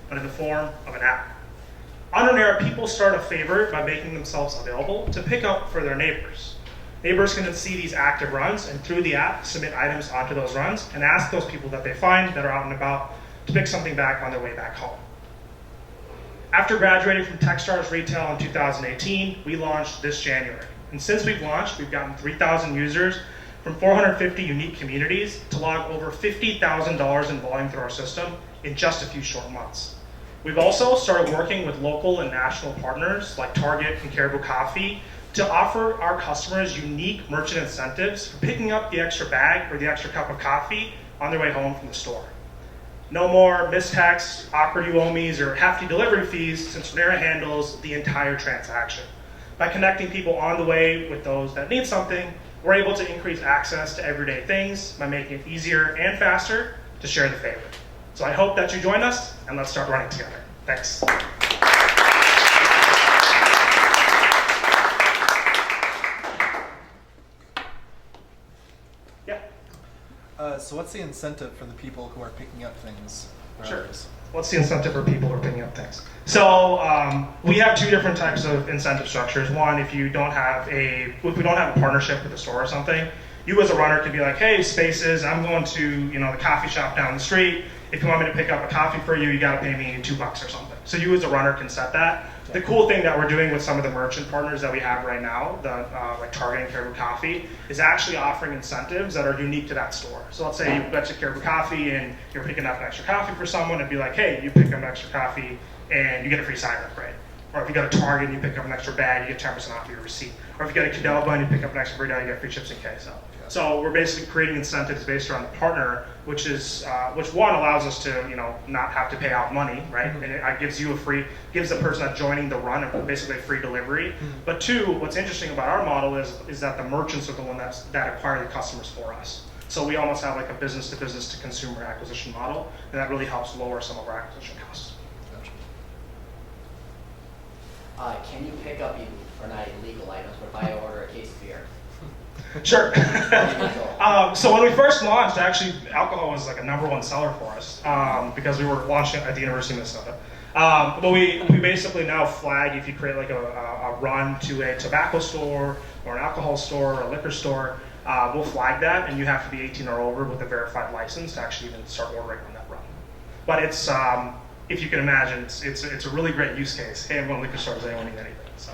but in the form of an app. On an era, people start a favor by making themselves available to pick up for their neighbors. Neighbors can then see these active runs and through the app submit items onto those runs and ask those people that they find that are out and about to pick something back on their way back home. After graduating from Techstars Retail in 2018, we launched this January. And since we've launched, we've gotten 3,000 users from 450 unique communities to log over $50,000 in volume through our system in just a few short months. We've also started working with local and national partners like Target and Caribou Coffee to offer our customers unique merchant incentives for picking up the extra bag or the extra cup of coffee on their way home from the store. No more missed texts, awkward you owe me's, or hefty delivery fees, since Renera handles the entire transaction. By connecting people on the way with those that need something, we're able to increase access to everyday things by making it easier and faster to share the favor. So I hope that you join us, and let's start running together. Thanks. Yeah. So what's the incentive for the people who are picking up things? Sure. What's the incentive for people who are picking up things? So we have two different types of incentive structures. One, if we don't have a partnership with the store or something, you as a runner could be like, hey, Spaces, I'm going to the coffee shop down the street. If you want me to pick up a coffee for you, you got to pay me $2 or something. So you as a runner can set that. The cool thing that we're doing with some of the merchant partners that we have right now, like Target and Caribou Coffee, is actually offering incentives that are unique to that store. So let's say you went to Caribou Coffee and you're picking up an extra coffee for someone, it'd be like, hey, you pick up an extra coffee and you get a free side upgrade. Or if you go to Target and you pick up an extra bag, you get 10% off your receipt. Or if you get a Cadell and you pick up an extra burrito, you get free chips and queso. So we're basically creating incentives based around the partner, which one allows us to not have to pay out money, right? And it gives the person that's joining the run basically a free delivery. But two, what's interesting about our model is that the merchants are the one that acquire the customers for us. So we almost have like a business to business to consumer acquisition model, and that really helps lower some of our acquisition costs. Can you pick up even for not illegal items, but if I order a case of beer? Sure. So when we first launched, actually, alcohol was like a #1 seller for us because we were launching at the University of Minnesota. But we basically now flag if you create like a run to a tobacco store or an alcohol store or a liquor store, we'll flag that, and you have to be 18 or over with a verified license to actually even start ordering on that run. But it's if you can imagine, it's a really great use case. Hey, I'm going to liquor store. Does anyone need anything? So.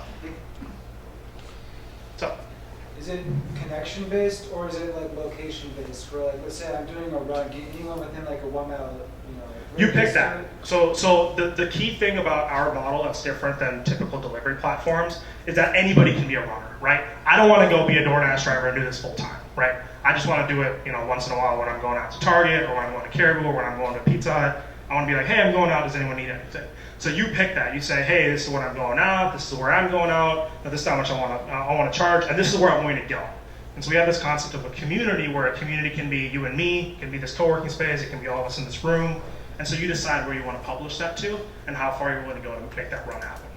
Is it connection based or is it like location based? For like, let's say I'm doing a run, anyone within like a 1 mile, you pick that. So the key thing about our model that's different than typical delivery platforms is that anybody can be a runner, right? I don't want to go be a DoorDash driver and do this full time, right? I just want to do it, once in a while when I'm going out to Target or when I'm going to Caribou or when I'm going to Pizza Hut. I want to be like, hey, I'm going out. Does anyone need anything? So you pick that. You say, hey, this is when I'm going out. This is where I'm going out. Now, this is how much I want to charge, and this is where I'm going to go. And so we have this concept of a community where a community can be you and me, it can be this co-working space, it can be all of us in this room. And so you decide where you want to publish that to and how far you're willing to go to make that run happen.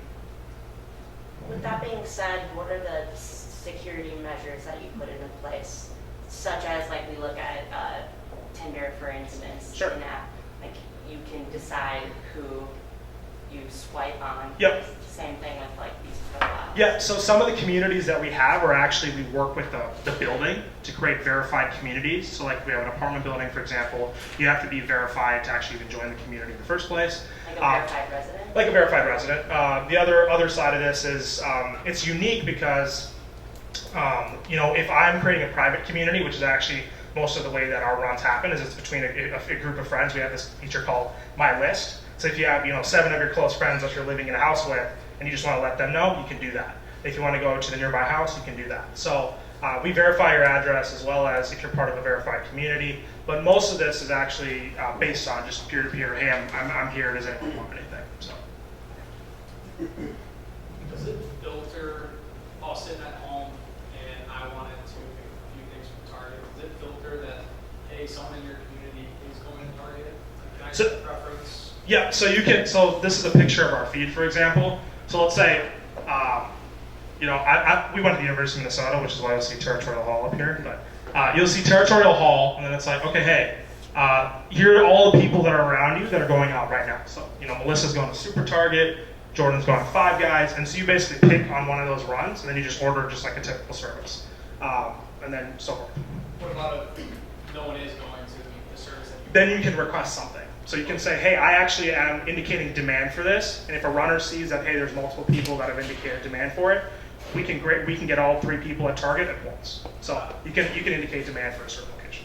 With that being said, what are the security measures that you put into place, such as like we look at Tinder, for instance, Sure. in that like you can decide who you swipe on. Yep. Same thing with like these profiles. Yeah, so some of the communities that we have are actually, we work with the building to create verified communities. So like we have an apartment building, for example, you have to be verified to actually even join the community in the first place. Like a verified resident? Like a verified resident. The other side of this is it's unique because if I'm creating a private community, which is actually most of the way that our runs happen, is it's between a group of friends. We have this feature called My List. So if you have 7 of your close friends that you're living in a house with, and you just want to let them know, you can do that. If you want to go to the nearby house, you can do that. So we verify your address as well as if you're part of a verified community. But most of this is actually based on just peer-to-peer. Hey, I'm here. Does anyone want anything? So. Does it filter? I'll sit at home and I wanted to pick a few things from Target. Does it filter that, hey, someone in your community is going to Target? Can I set a preference? Yeah, so you can. So this is a picture of our feed, for example. So let's say, we went to the University of Minnesota, which is why you'll see Territorial Hall up here. But you'll see Territorial Hall, and then it's like, okay, hey, Here are all the people that are around you that are going out right now. So, Melissa's going to Super Target, Jordan's going to Five Guys, and so you basically pick on one of those runs, and then you just order just like a typical service, and then so forth. What about if no one is going to the service that you? Then you can request something. So you can say, hey, I actually am indicating demand for this, and if a runner sees that, hey, there's multiple people that have indicated demand for it, we can get all 3 people at Target at once. So you can indicate demand for a certain location.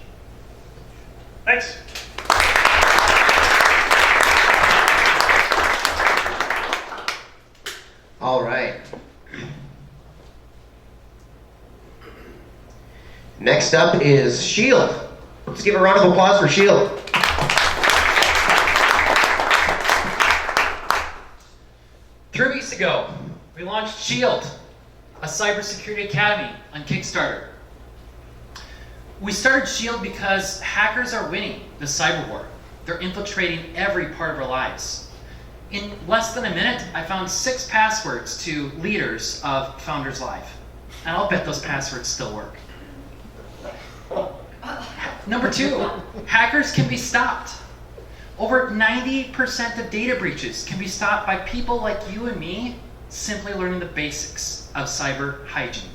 Thanks. All right. Next up is Shield. Let's give a round of applause for Shield. Three weeks ago, we launched Shield, a cybersecurity academy on Kickstarter. We started Shield because hackers are winning the cyber war. They're infiltrating every part of our lives. In less than a minute, I found 6 passwords to leaders of Founders Live. And I'll bet those passwords still work. Number 2, hackers can be stopped. Over 90% of data breaches can be stopped by people like you and me simply learning the basics of cyber hygiene.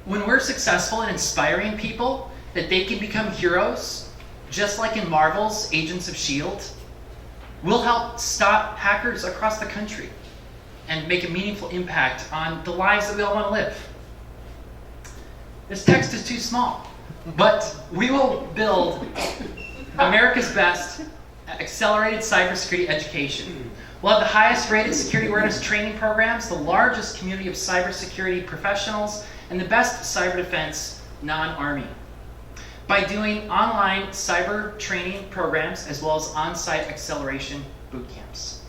When we're successful in inspiring people that they can become heroes, just like in Marvel's Agents of S.H.I.E.L.D., we'll help stop hackers across the country and make a meaningful impact on the lives that we all want to live. This text is too small, but we will build America's best accelerated cybersecurity education. We'll have the highest rated security awareness training programs, the largest community of cybersecurity professionals, and the best cyber defense non-army. By doing online cyber training programs as well as on-site acceleration boot camps.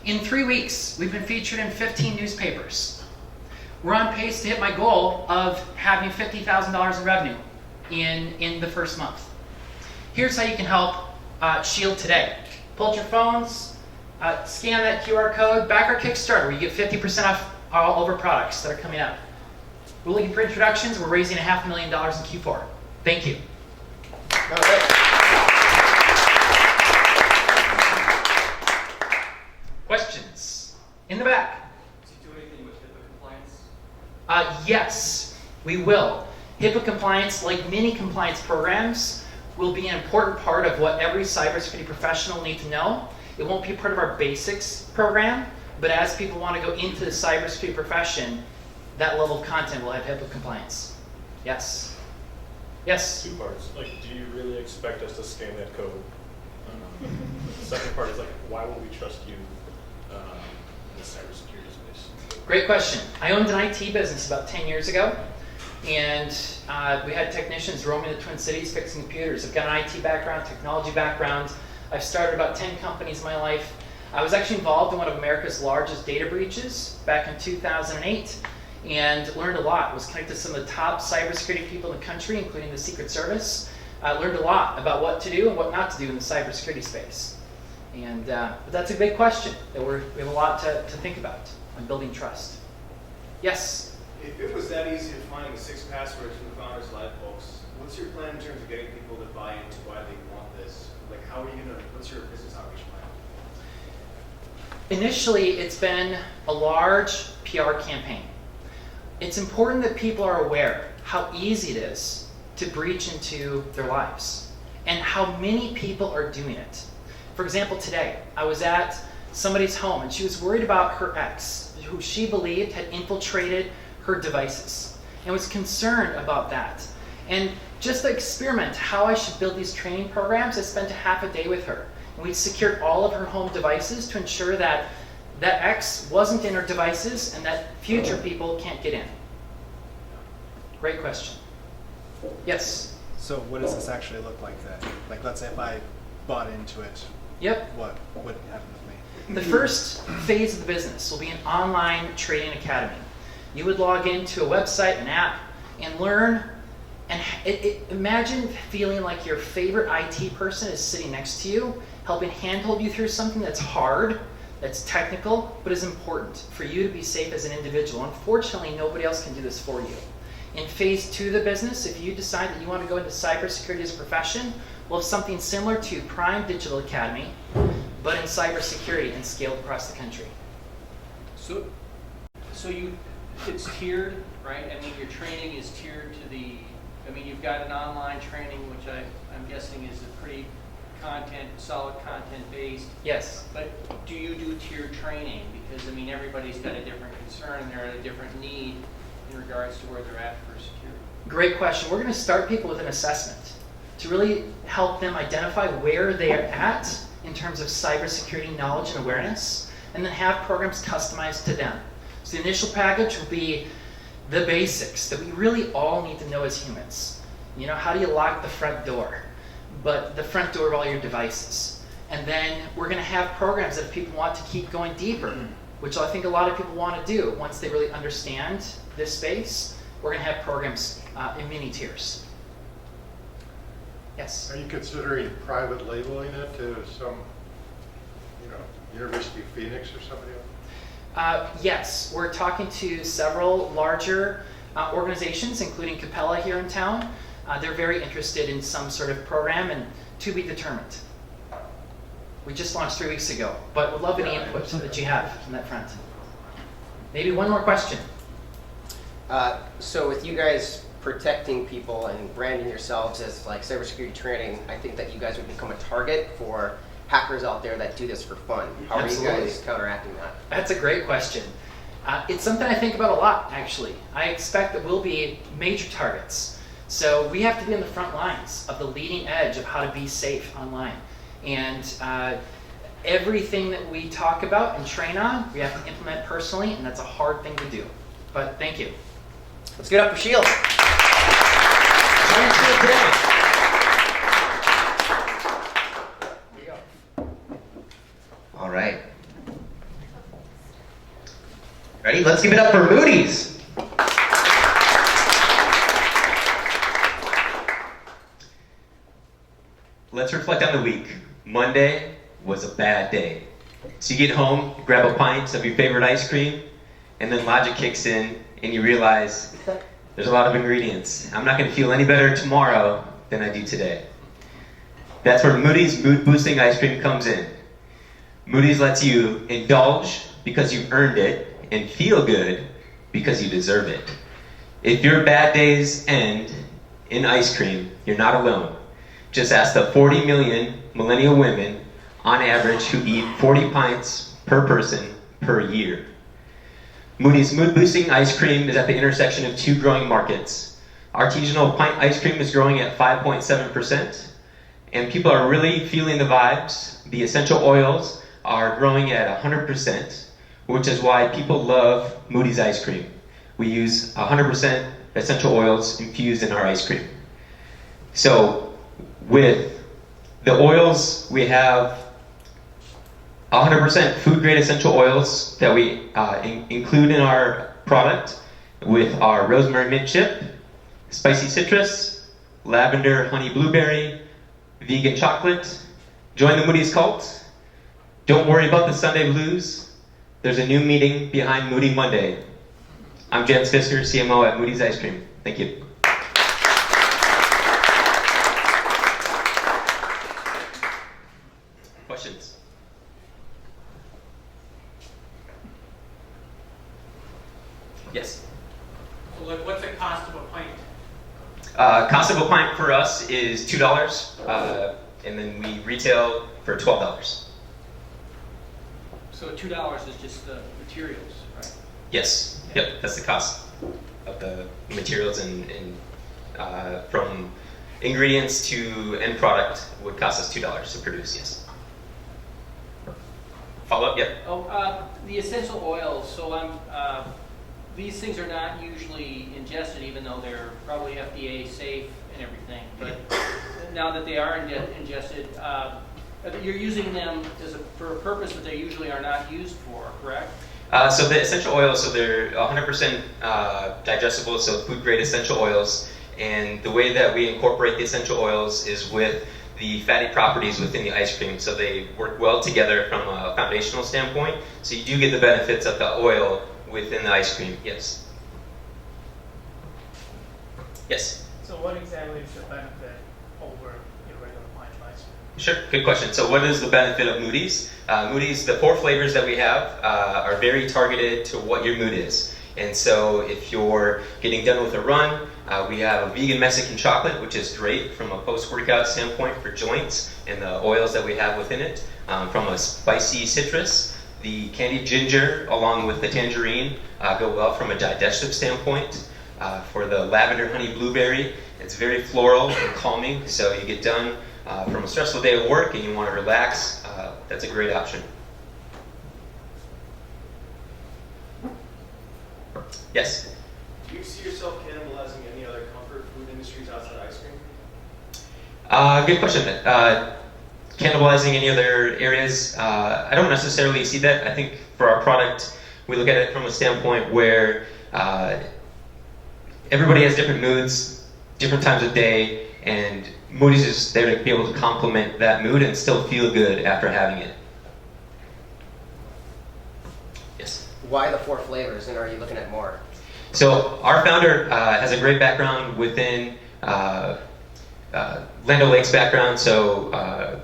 In 3 weeks, we've been featured in 15 newspapers. We're on pace to hit my goal of having $50,000 in revenue in the first month. Here's how you can help Shield today. Pull out your phones, scan that QR code, back our Kickstarter where you get 50% off all of our products that are coming up. We're looking for introductions. We're raising $500,000 in Q4. Thank you. All right. Questions? In the back. Do you do anything with HIPAA compliance? Yes, we will. HIPAA compliance, like many compliance programs, will be an important part of what every cybersecurity professional will need to know. It won't be part of our basics program, but as people want to go into the cybersecurity profession, that level of content will have HIPAA compliance. Yes. Yes? 2 parts. Like, do you really expect us to scan that code? The second part is like, why would we trust you in the cybersecurity space? Great question. I owned an IT business about 10 years ago, and we had technicians roaming the Twin Cities fixing computers. I've got an IT background, technology background. I've started about 10 companies in my life. I was actually involved in one of America's largest data breaches back in 2008. And learned a lot. Was connected to some of the top cybersecurity people in the country, including the Secret Service. I learned a lot about what to do and what not to do in the cybersecurity space. And but that's a big question that we have a lot to think about on building trust. Yes? If it was that easy to find the 6 passwords from the Founders Live folks, what's your plan in terms of getting people to buy into why they want this? Like, how are you gonna? What's your business outreach plan? Initially, it's been a large PR campaign. It's important that people are aware how easy it is to breach into their lives and how many people are doing it. For example, today, I was at somebody's home and she was worried about her ex, who she believed had infiltrated her devices, and was concerned about that. And just to experiment how I should build these training programs, I spent a half a day with her. And we secured all of her home devices to ensure that that X wasn't in her devices and that future people can't get in. Great question. Yes? So what does this actually look like then? Like, let's say if I bought into it, Yep. what would happen with me? The first phase of the business will be an online training academy. You would log into a website, an app, and learn. And imagine feeling like your favorite IT person is sitting next to you, helping handhold you through something that's hard, that's technical, but is important for you to be safe as an individual. Unfortunately, nobody else can do this for you. In phase 2 of the business, if you decide that you want to go into cybersecurity as a profession, we'll have something similar to Prime Digital Academy, but in cybersecurity and scaled across the country. So it's tiered, right? I mean, your training is tiered to the, I mean, you've got an online training, which I'm guessing is a pretty solid content based. Yes. But do you do tiered training? Because, I mean, everybody's got a different concern, they're at a different need in regards to where they're at for security. Great question. We're going to start people with an assessment to really help them identify where they are at in terms of cybersecurity knowledge and awareness, and then have programs customized to them. So the initial package will be the basics that we really all need to know as humans. You know, how do you lock the front door? But the front door of all your devices. And then we're going to have programs that if people want to keep going deeper, which I think a lot of people want to do once they really understand this space, we're going to have programs in mini tiers. Yes? Are you considering private labeling it to some, University of Phoenix or somebody else? Yes, we're talking to several larger organizations, including Capella here in town. They're very interested in some sort of program, and to be determined. We just launched 3 weeks ago, but would love any input that you have on that front. Maybe one more question. So with you guys protecting people and branding yourselves as like cybersecurity training, I think that you guys would become a target for hackers out there that do this for fun. How Absolutely. are you guys counteracting that? That's a great question. It's something I think about a lot, actually. I expect that we'll be major targets. So we have to be on the front lines of the leading edge of how to be safe online. And everything that we talk about and train on, we have to implement personally, and that's a hard thing to do. But thank you. Let's get up for Shield. Join Shield today. All right. Ready? Let's give it up for Moody's. Let's reflect on the week. Monday was a bad day. So you get home, you grab a pint of your favorite ice cream, and then logic kicks in, and you realize there's a lot of ingredients. I'm not going to feel any better tomorrow than I do today. That's where Moody's Mood Boosting Ice Cream comes in. Moody's lets you indulge because you've earned it, and feel good because you deserve it. If your bad days end in ice cream, you're not alone. Just ask the 40 million millennial women on average who eat 40 pints per person per year. Moody's Mood Boosting Ice Cream is at the intersection of two growing markets. Artisanal pint ice cream is growing at 5.7%, and people are really feeling the vibes. The essential oils are growing at 100%, which is why people love Moody's ice cream. We use 100% essential oils infused in our ice cream. So with the oils, we have 100% food-grade essential oils that we include in our product, with our rosemary mint chip, spicy citrus, lavender honey blueberry, vegan chocolate. Join the Moody's cult. Don't worry about the Sunday blues. There's a new meeting behind Moody Monday. I'm Jens Fisker, CMO at Moody's Ice Cream. Thank you. Questions? Yes. So like, what's the cost of a pint? Cost of a pint for us is $2, and then we retail for $12. So $2 is just the materials, right? Yes. Yep. That's the cost of the materials, and from ingredients to end product would cost us $2 to produce. Yes. Follow up. Yep. Oh, the essential oils. So these things are not usually ingested, even though they're probably FDA safe and everything. But now that they are ingested, you're using them for a purpose that they usually are not used for, correct? So the essential oils, so they're 100% digestible, so food-grade essential oils. And the way that we incorporate the essential oils is with the fatty properties within the ice cream. So they work well together from a foundational standpoint. So you do get the benefits of the oil within the ice cream, yes. Yes. So what exactly is the benefit over your regular pint of ice cream? Sure, good question. So what is the benefit of Moody's? Moody's, the 4 flavors that we have are very targeted to what your mood is. And so if you're getting done with a run, we have a vegan Mexican chocolate, which is great from a post-workout standpoint for joints and the oils that we have within it. From a spicy citrus, the candied ginger along with the tangerine go well from a digestive standpoint. For the lavender honey blueberry, it's very floral and calming, so you get done from a stressful day of work and you want to relax, that's a great option. Yes? Do you see yourself cannibalizing any other comfort food industries outside ice cream? Good question. Cannibalizing any other areas, I don't necessarily see that. I think for our product, we look at it from a standpoint where everybody has different moods, different times of day, and Moody's is there to be able to complement that mood and still feel good after having it. Yes? Why the 4 flavors, and are you looking at more? So our founder has a great background within Land O'Lakes background, so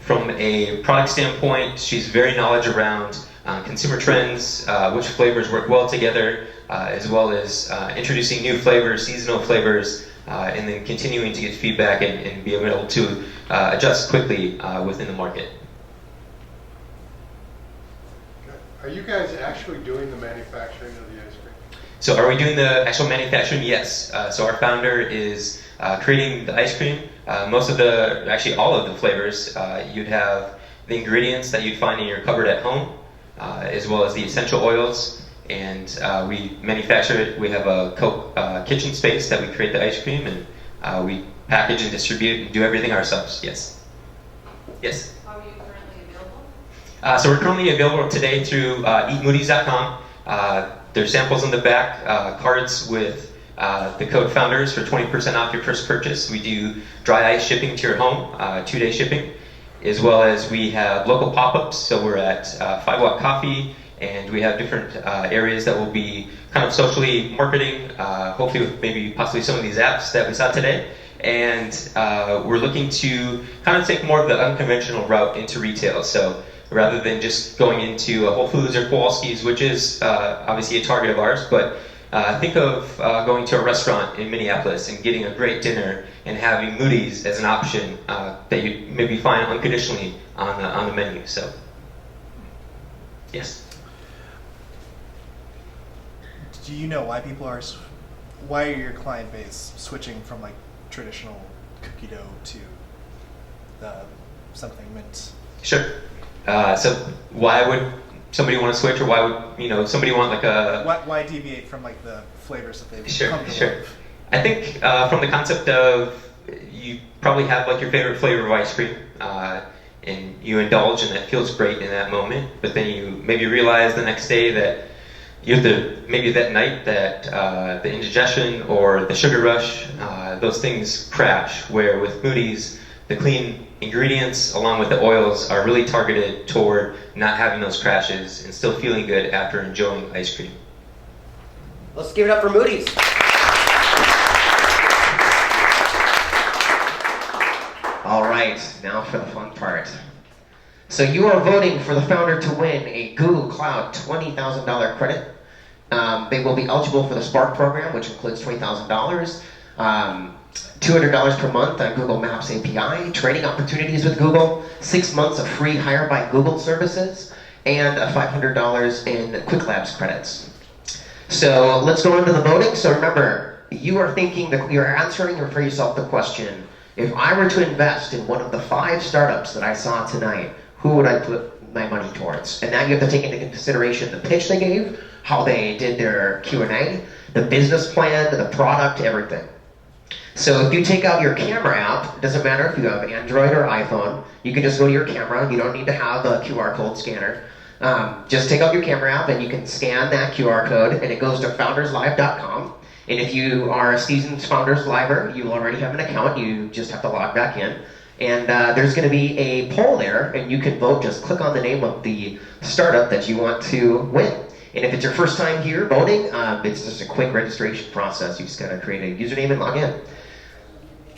from a product standpoint, she's very knowledgeable around consumer trends, which flavors work well together, as well as introducing new flavors, seasonal flavors, and then continuing to get feedback and be able to adjust quickly within the market. Are you guys actually doing the manufacturing of the ice cream? So are we doing the actual manufacturing? Yes. So our founder is creating the ice cream. Actually all of the flavors, you'd have the ingredients that you'd find in your cupboard at home, as well as the essential oils. And we manufacture it. We have a kitchen space that we create the ice cream, and we package and distribute and do everything ourselves. Yes. Yes. Are you currently available? So we're currently available today through eatmoodies.com. There's samples in the back, cards with the code founders for 20% off your first purchase. We do dry ice shipping to your home, 2-day shipping, as well as we have local pop-ups. So we're at 5 Watt Coffee, and we have different areas that will be kind of socially marketing, hopefully with maybe possibly some of these apps that we saw today. And we're looking to kind of take more of the unconventional route into retail. So rather than just going into a Whole Foods or Kowalski's, which is obviously a target of ours, but think of going to a restaurant in Minneapolis and getting a great dinner and having Moody's as an option that you maybe find unconditionally on the menu. So, yes. Do you know why why are your client base switching from like traditional cookie dough to something mint? Sure. So why would somebody want to switch, or why would somebody want like a? Why deviate from like the flavors that they've come to Sure. love? I think from the concept of you probably have like your favorite flavor of ice cream, and you indulge, and that feels great in that moment. But then you maybe realize the next day that maybe that night that the indigestion or the sugar rush, those things crash. Where with Moody's, the clean ingredients along with the oils are really targeted toward not having those crashes and still feeling good after enjoying ice cream. Let's give it up for Moody's. All right, now for the fun part. So you are voting for the founder to win a Google Cloud $20,000 credit. They will be eligible for the Spark program, which includes $20,000. $200 per month on Google Maps API, training opportunities with Google, 6 months of free Hire by Google services, and $500 in Quick Labs credits. So let's go into the voting. So remember, you are answering for yourself the question, if I were to invest in one of the 5 startups that I saw tonight, who would I put my money towards? And now you have to take into consideration the pitch they gave, how they did their Q&A, the business plan, the product, everything. So if you take out your camera app, it doesn't matter if you have Android or iPhone, you can just go to your camera, you don't need to have a QR code scanner. Just take out your camera app and you can scan that QR code, and it goes to founderslive.com. And if you are a seasoned Founders Liver, you already have an account, you just have to log back in. And there's going to be a poll there, and you can vote, just click on the name of the startup that you want to win. And if it's your first time here voting, it's just a quick registration process. You just gotta create a username and log in.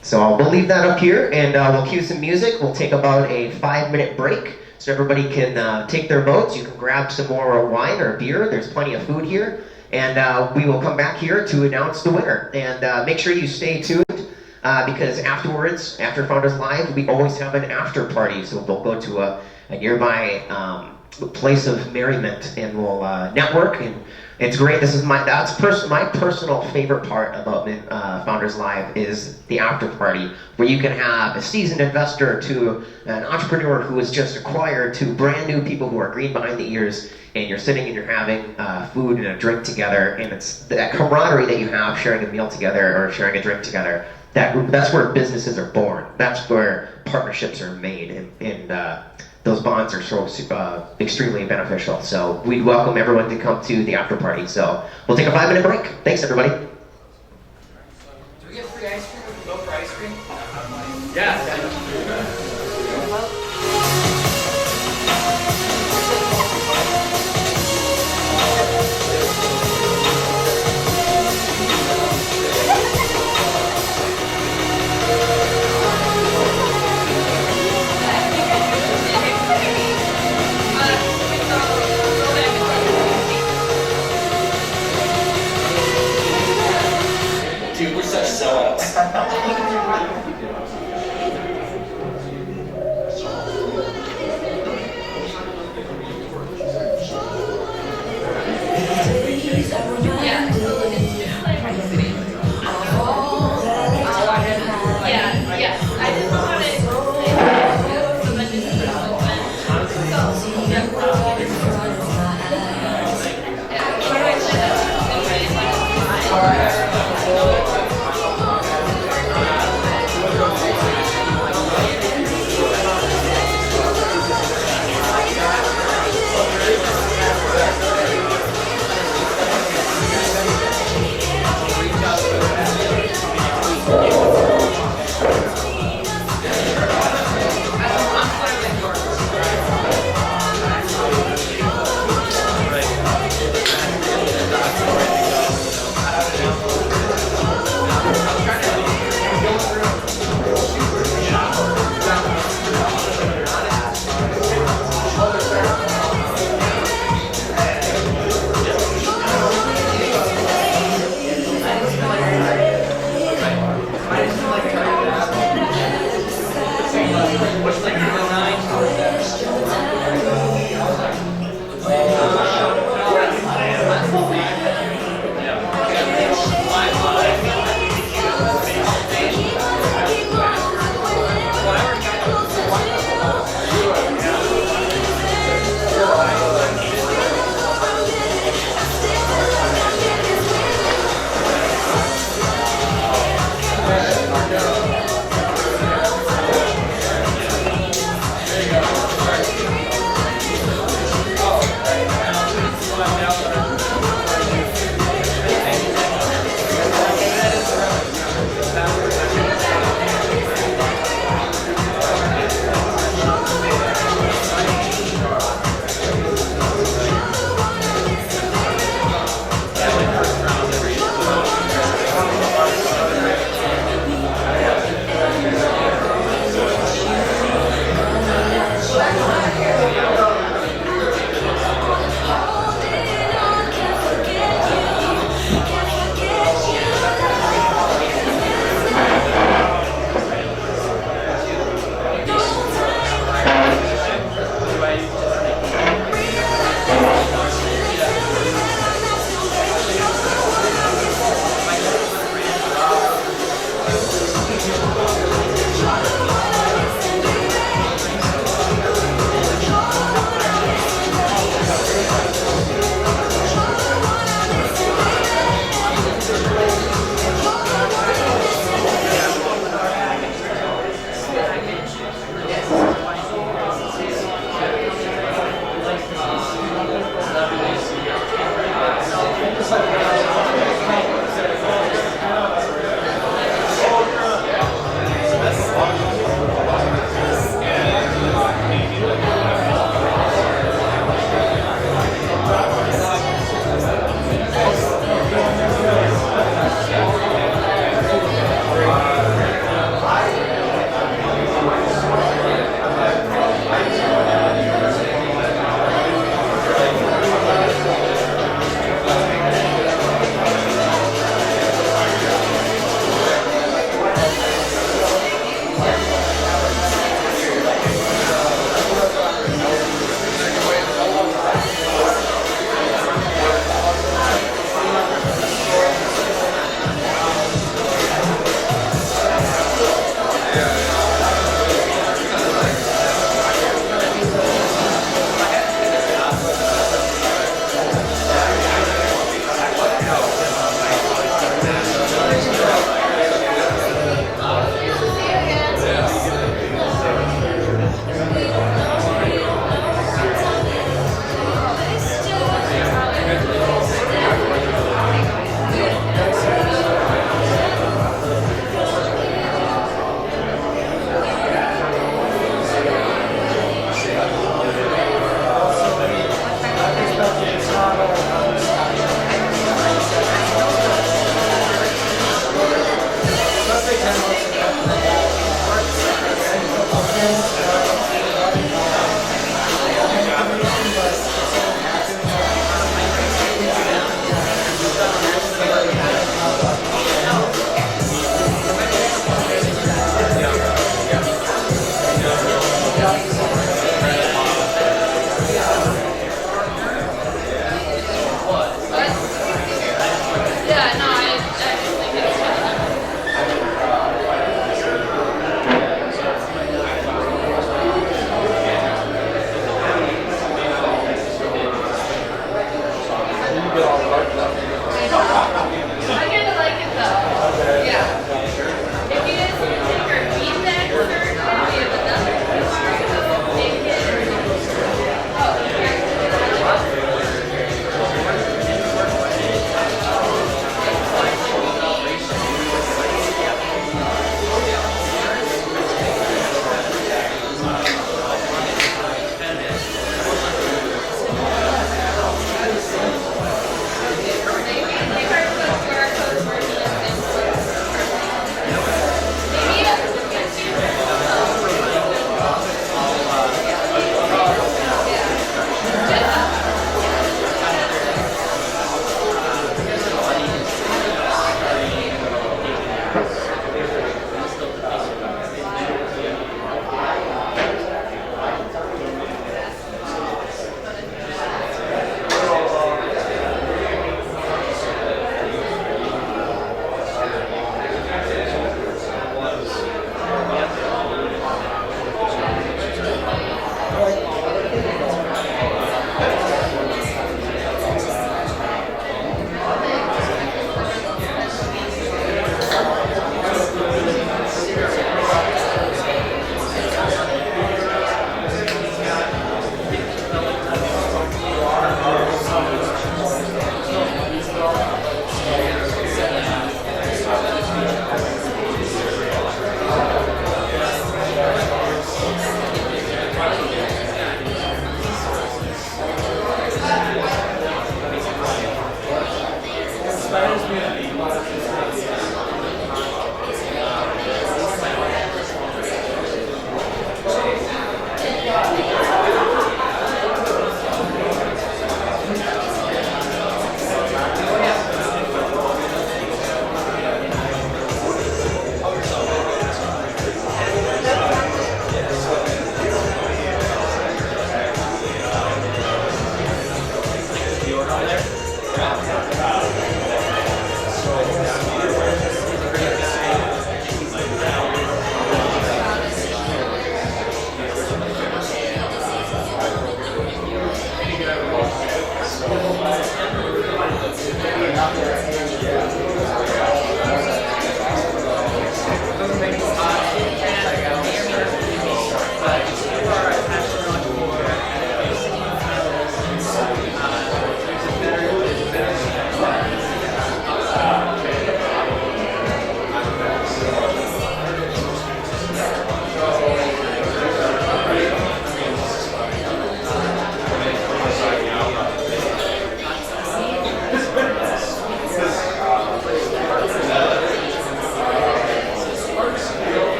So we'll leave that up here, and we'll cue some music. We'll take about a 5-minute break, so everybody can take their votes. You can grab some more wine or beer. There's plenty of food here. And we will come back here to announce the winner. And make sure you stay tuned, because afterwards, after Founders Live, we always have an after party. So we'll go to a nearby place of merriment, and we'll network, and it's great. This is my personal favorite part about Founders Live is the after party, where you can have a seasoned investor to an entrepreneur who was just acquired to brand new people who are green behind the ears, and you're sitting and you're having food and a drink together, and it's that camaraderie that you have sharing a meal together or sharing a drink together. That's where businesses are born. That's where partnerships are made, and those bonds are so extremely beneficial. So we'd welcome everyone to come to the after party. So we'll take a 5-minute break. Thanks, everybody. Do we get free ice cream? Go for ice cream? Yeah. Dude, we're such sellouts.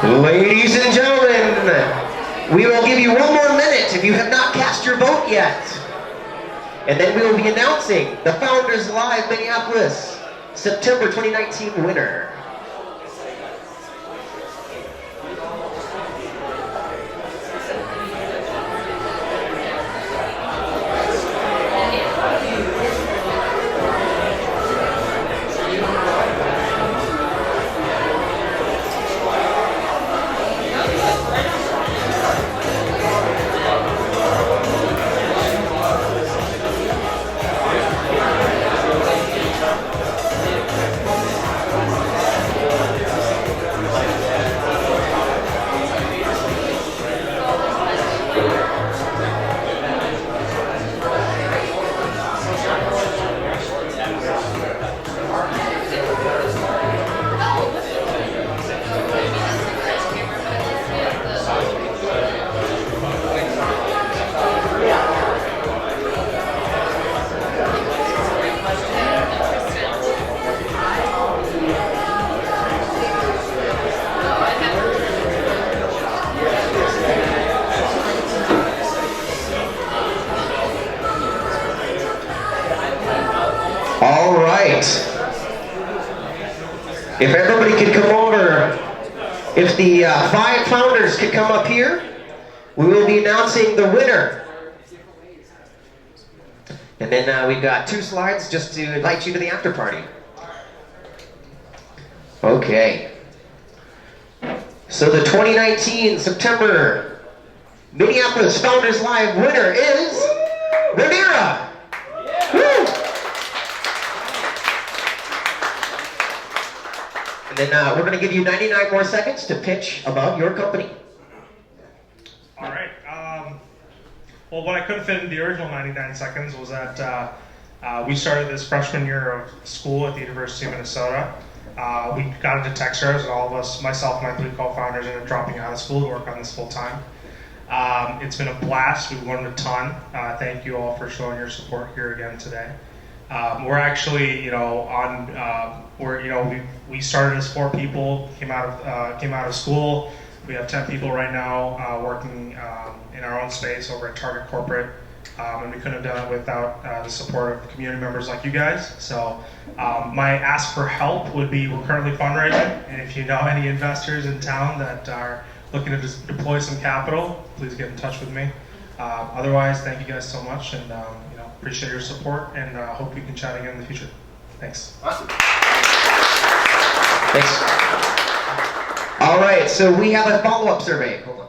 Ladies and gentlemen, we will give you one more minute if you have not cast your vote yet. And then we will be announcing the Founders Live Minneapolis September 2019 winner. If everybody could come over, if the 5 founders could come up here, we will be announcing the winner. And then we've got 2 slides just to invite you to the after party. Okay. So the 2019 September Minneapolis Founders Live winner is Rhaenyra. Woo! And then we're going to give you 99 more seconds to pitch about your company. All right. Well, what I couldn't fit in the original 99 seconds was that we started this freshman year of school at the University of Minnesota. We got into tech startups, and all of us, myself and my 3 co-founders, ended up dropping out of school to work on this full time. It's been a blast. We've learned a ton. Thank you all for showing your support here again today. We're actually, we started as 4 people, came out of school. We have 10 people right now working in our own space over at Target Corporate, and we couldn't have done it without the support of the community members like you guys. So my ask for help would be, we're currently fundraising, and if you know any investors in town that are looking to just deploy some capital, please get in touch with me. Otherwise, thank you guys so much, and appreciate your support, and hope we can chat again in the future. Thanks. Awesome. Thanks. All right, so we have a follow-up survey. Hold on.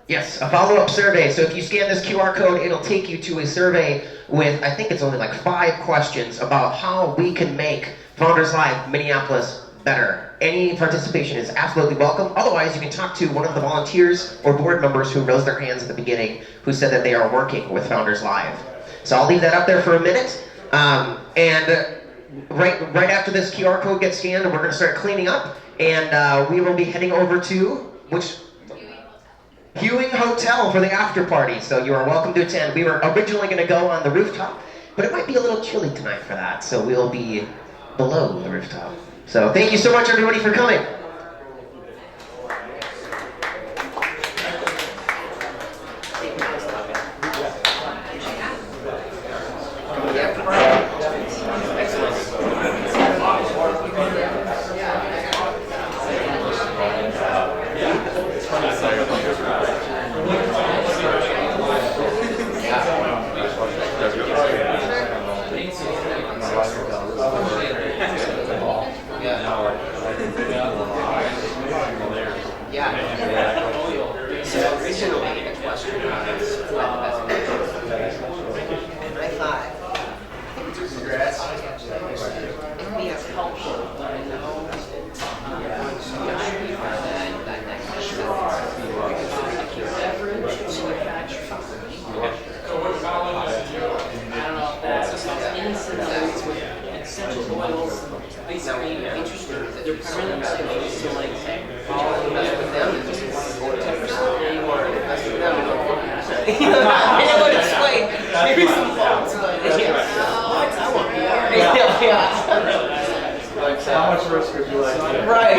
Yes, a follow-up survey. So if you scan this QR code, it'll take you to a survey with, I think it's only like 5 questions about how we can make Founders Live Minneapolis better. Any participation is absolutely welcome. Otherwise, you can talk to one of the volunteers or board members who raised their hands at the beginning, who said that they are working with Founders Live. So I'll leave that up there for a minute. Right after this QR code gets scanned, we're going to start cleaning up, and we will be heading over to which? Hewing Hotel for the after party. So you are welcome to attend. We were originally going to go on the rooftop, but it might be a little chilly tonight for that, so we'll be below the rooftop. So thank you so much, everybody, for coming. How much risk would you like? Right.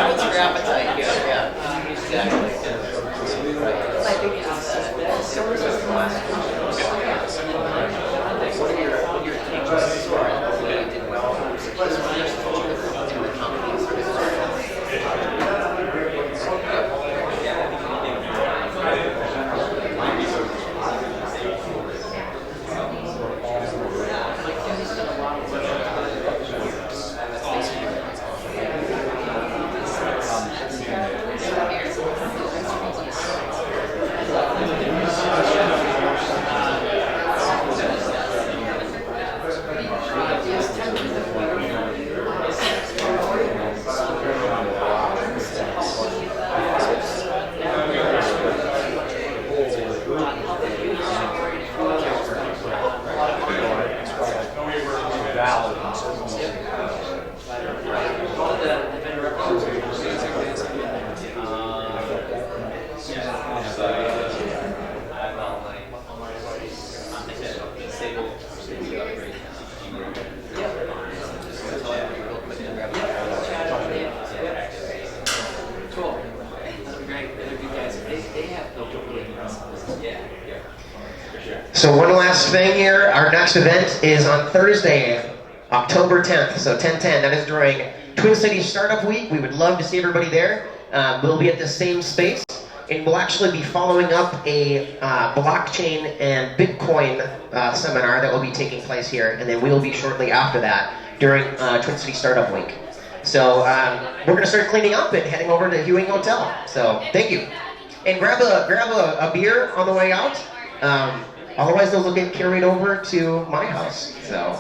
What's your appetite? Yeah. Exactly. I think So one last thing here, our next event is on Thursday, October 10th, so 10/10. That is during Twin Cities Startup Week. We would love to see everybody there. We'll be at the same space, and we'll actually be following up a blockchain and Bitcoin seminar that will be taking place here, and then we'll be shortly after that during Twin Cities Startup Week. So we're going to start cleaning up and heading over to Hewing Hotel. So thank you. And grab a beer on the way out. Otherwise, those will get carried over to my house. So.